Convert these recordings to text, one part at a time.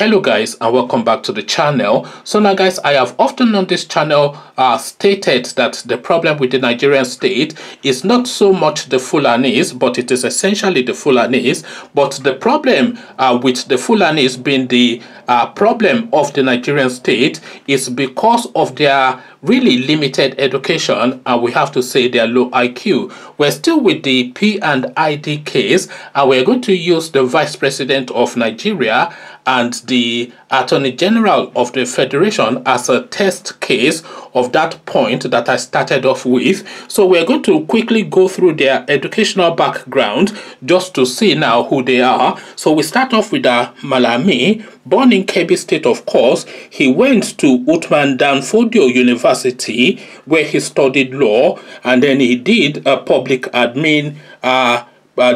Hello guys, and welcome back to the channel. So now guys, I have often on this channel stated that the problem with the Nigerian state is not so much the Fulanis, but it is essentially the Fulanis. But the problem with the Fulanis being the problem of the Nigerian state is because of their really limited education, and we have to say their low IQ. We're still with the P&ID case, and we're going to use the Vice President of Nigeria and the Attorney General of the Federation as a test case of that point that I started off with. So we're going to quickly go through their educational background just to see now who they are. So we start off with Malami, born in Kebbi State, of course. He went to Uthman Danfodio University where he studied law, and then he did a public admin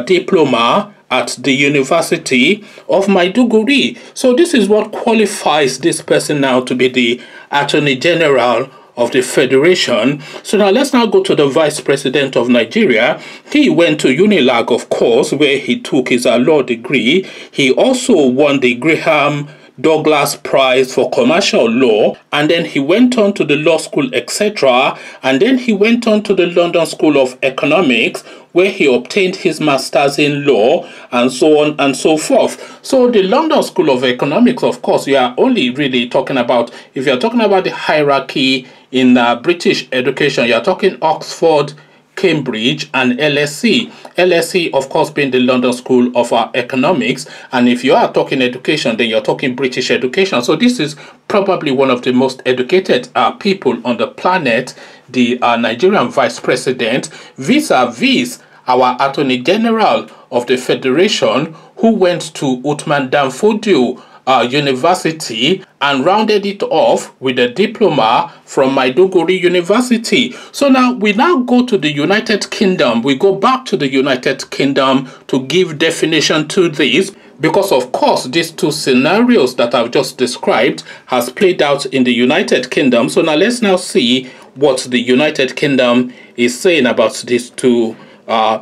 diploma at the University of Maiduguri. So this is what qualifies this person now to be the Attorney General of the Federation. So now let's now go to the Vice President of Nigeria. He went to Unilag, of course, where he took his law degree. He also won the Graham Douglas Prize for Commercial Law, and then he went on to the law school, etc. And then he went on to the London School of Economics, where he obtained his master's in law, and so on and so forth. So the London School of Economics, of course, you are only really talking about, if you're talking about the hierarchy in British education, you're talking Oxford, Cambridge, and LSE. LSE, of course, being the London School of Economics. And if you are talking education, then you're talking British education. So this is probably one of the most educated people on the planet, the Nigerian Vice President, vis-a-vis our Attorney General of the Federation, who went to Uthman Danfodio University and rounded it off with a diploma from Maiduguri University. So now we go to the United Kingdom. We go back to the United Kingdom to give definition to this, because of course these two scenarios that I've just described has played out in the United Kingdom. So now let's now see what the United Kingdom is saying about these two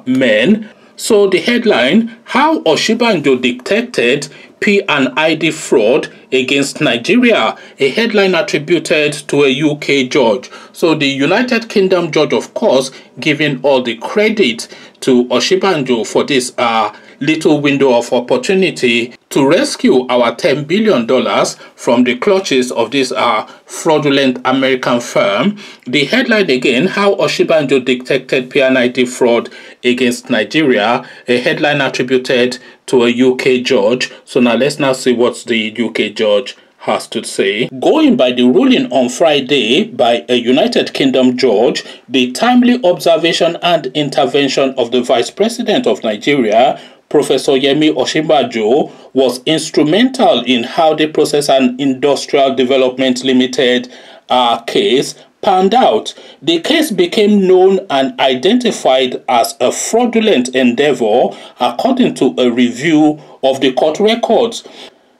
men. So the headline: How Osinbajo Detected P&ID Fraud Against Nigeria, a headline attributed to a UK judge. So the United Kingdom judge, of course, giving all the credit to Osinbajo for this little window of opportunity to rescue our $10 billion from the clutches of this fraudulent American firm. The headline again: How Osinbajo Detected P&ID Fraud Against Nigeria, a headline attributed to a UK judge. So now let's now see what the UK judge has to say. Going by the ruling on Friday by a United Kingdom judge, the timely observation and intervention of the Vice President of Nigeria, Professor Yemi Osinbajo, was instrumental in how the Process and Industrial Development Limited case panned out. The case became known and identified as a fraudulent endeavor, according to a review of the court records.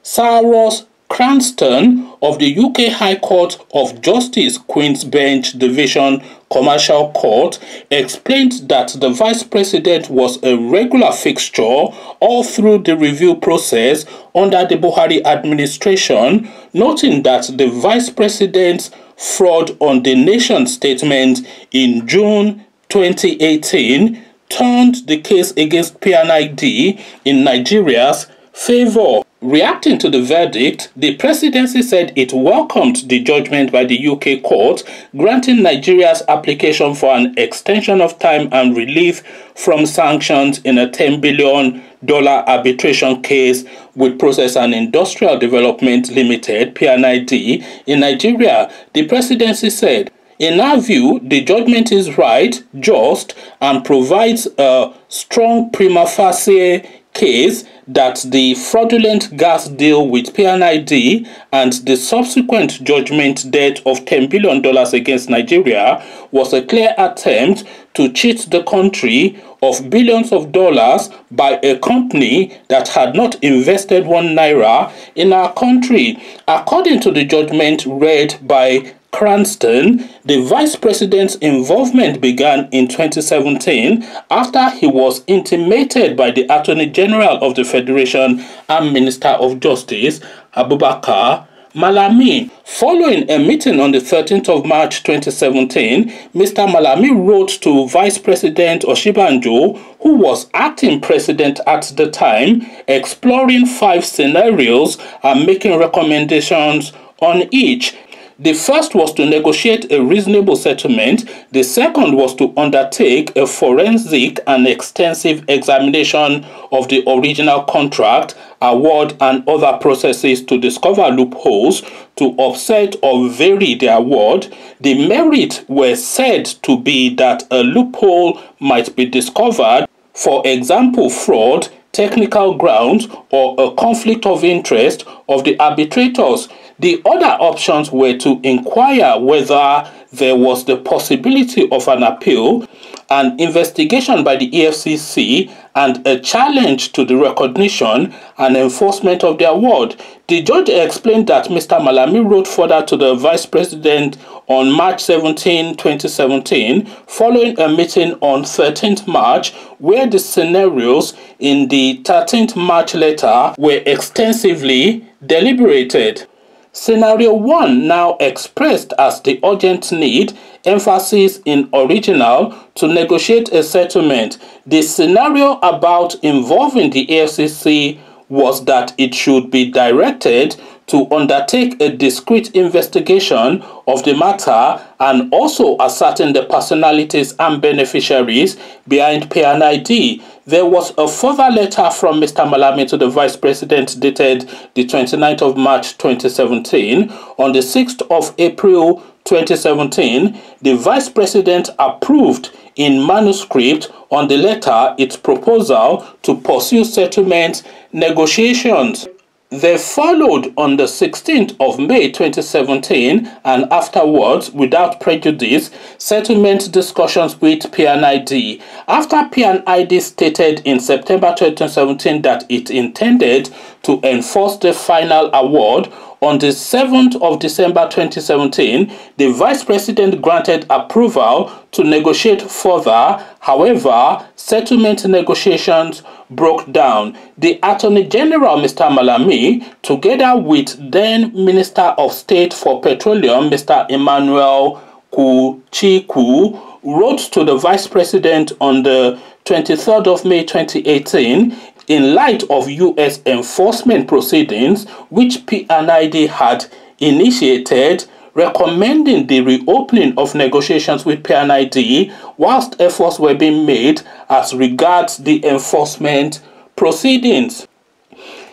Cyrus Cranston of the UK High Court of Justice Queen's Bench Division Commercial Court explained that the Vice President was a regular fixture all through the review process under the Buhari administration, noting that the Vice President's fraud on the nation statement in June 2018 turned the case against P&ID in Nigeria's favor. Reacting to the verdict, the presidency said it welcomed the judgment by the UK court, granting Nigeria's application for an extension of time and relief from sanctions in a $10 billion arbitration case with Process and Industrial Development Limited, P&ID, in Nigeria. The presidency said, in our view, the judgment is right, just, and provides a strong prima facie case that the fraudulent gas deal with P&ID and the subsequent judgment debt of $10 billion against Nigeria was a clear attempt to cheat the country of billions of dollars by a company that had not invested 1 naira in our country. According to the judgment read by Cranston, the Vice President's involvement began in 2017 after he was intimated by the Attorney General of the Federation and Minister of Justice Abubakar Malami. Following a meeting on the 13th of March 2017, Mr. Malami wrote to Vice President Osinbajo, who was acting president at the time, exploring 5 scenarios and making recommendations on each. The first was to negotiate a reasonable settlement. The second was to undertake a forensic and extensive examination of the original contract, award, and other processes to discover loopholes, to offset or vary the award. The merit were said to be that a loophole might be discovered, for example, fraud, technical grounds, or a conflict of interest of the arbitrators. The other options were to inquire whether there was the possibility of an appeal, an investigation by the EFCC, and a challenge to the recognition and enforcement of the award. The judge explained that Mr. Malami wrote further to the Vice President on March 17, 2017, following a meeting on 13th March, where the scenarios in the 13th March letter were extensively deliberated. Scenario 1, now expressed as the urgent need, emphasis in original, to negotiate a settlement. The scenario about involving the AFCC was that it should be directed to undertake a discrete investigation of the matter and also ascertain the personalities and beneficiaries behind P&ID. There was a further letter from Mr. Malami to the Vice President dated the 29th of March 2017. On the 6th of April 2017, the Vice President approved in manuscript on the letter its proposal to pursue settlement negotiations. They followed on the 16th of May 2017 and afterwards, without prejudice, settlement discussions with P&ID. After P&ID stated in September 2017 that it intended to enforce the final award, on the 7th of December 2017, the Vice President granted approval to negotiate further. However, settlement negotiations broke down. The Attorney General, Mr. Malami, together with then Minister of State for Petroleum, Mr. Emmanuel Kuchiku, wrote to the Vice President on the 23rd of May 2018 in light of U.S. enforcement proceedings which P&ID had initiated, recommending the reopening of negotiations with P&ID whilst efforts were being made as regards the enforcement proceedings.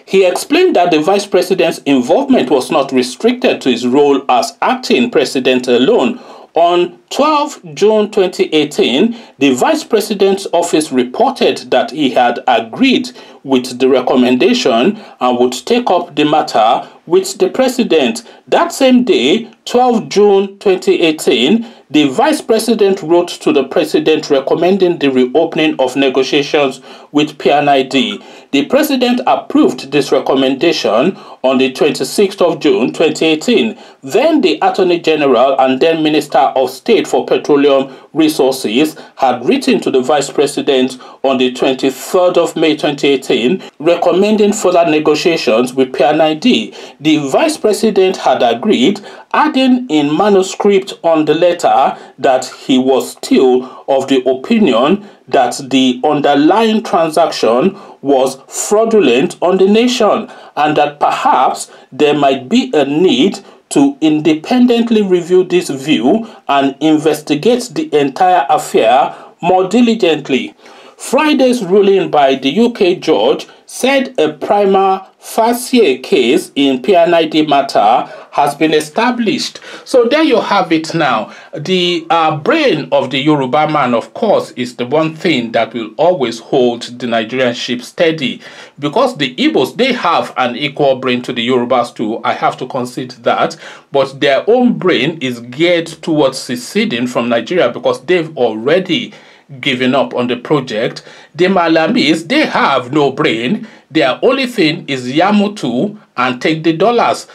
He explained that the Vice President's involvement was not restricted to his role as acting president alone. On 12 June 2018, the Vice President's office reported that he had agreed with the recommendation and would take up the matter with the President. That same day, 12 June 2018, the Vice President wrote to the President recommending the reopening of negotiations with P&ID. The President approved this recommendation on the 26th of June 2018. Then the Attorney General and then Minister of State for Petroleum Resources had written to the Vice President on the 23rd of May 2018 recommending further negotiations with P&ID. The Vice President had agreed, adding in manuscript on the letter that he was still of the opinion that the underlying transaction was fraudulent on the nation and that perhaps there might be a need to independently review this view and investigate the entire affair more diligently. Friday's ruling by the UK judge said a prima facie case in P&ID matter has been established. So there you have it now. The brain of the Yoruba man, of course, is the one thing that will always hold the Nigerian ship steady. Because the Igbos, they have an equal brain to the Yorubas too. I have to concede that. But their own brain is geared towards seceding from Nigeria because they've already given up on the project. The Malamis, they have no brain. Their only thing is Yamutu and take the dollars.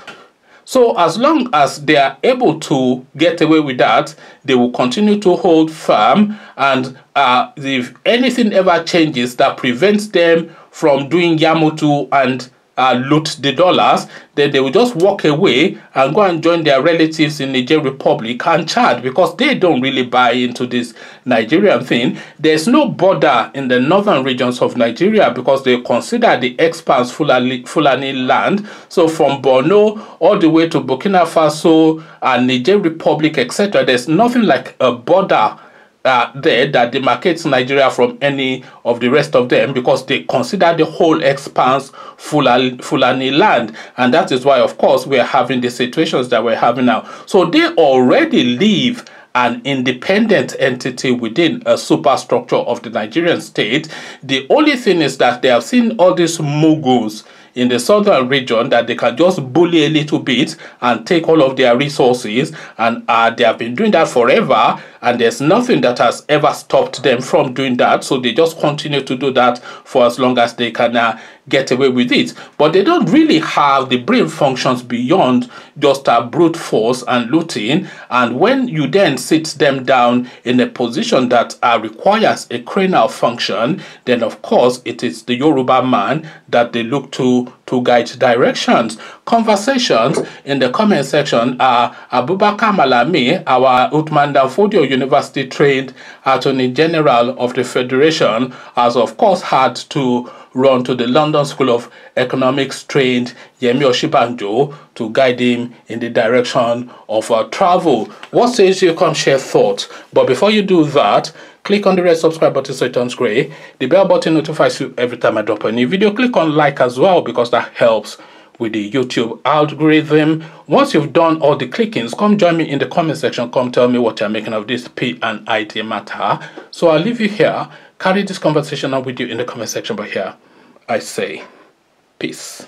So as long as they are able to get away with that, they will continue to hold firm. And if anything ever changes that prevents them from doing Yamutu and loot the dollars, then they will just walk away and go and join their relatives in Niger Republic and Chad, because they don't really buy into this Nigerian thing. There's no border in the northern regions of Nigeria because they consider the expanse Fulani land. So from Borno all the way to Burkina Faso and Niger Republic, etc., there's nothing like a border there that demarcates Nigeria from any of the rest of them, because they consider the whole expanse Fulani land. And that is why, of course, we are having the situations that we're having now. So they already live an independent entity within a superstructure of the Nigerian state. The only thing is that they have seen all these moguls in the southern region that they can just bully a little bit and take all of their resources, and they have been doing that forever, and there's nothing that has ever stopped them from doing that. So they just continue to do that for as long as they can get away with it. But they don't really have the brain functions beyond just brute force and looting. And when you then sit them down in a position that requires a cranial function, then of course it is the Yoruba man that they look to guide directions. Conversations in the comment section are Abubakar Malami, our Uthman Danfodio University trained Attorney General of the Federation, has of course had to run to the London School of Economics trained Yemi Osinbajo to guide him in the direction of travel. What says you? Come share thoughts. But before you do that, click on the red subscribe button so it turns gray. The bell button notifies you every time I drop a new video. Click on like as well, because that helps with the YouTube algorithm. Once you've done all the clickings, come join me in the comment section. Come tell me what you're making of this P&ID matter. So I'll leave you here. Carry this conversation on with you in the comment section. But here I say peace.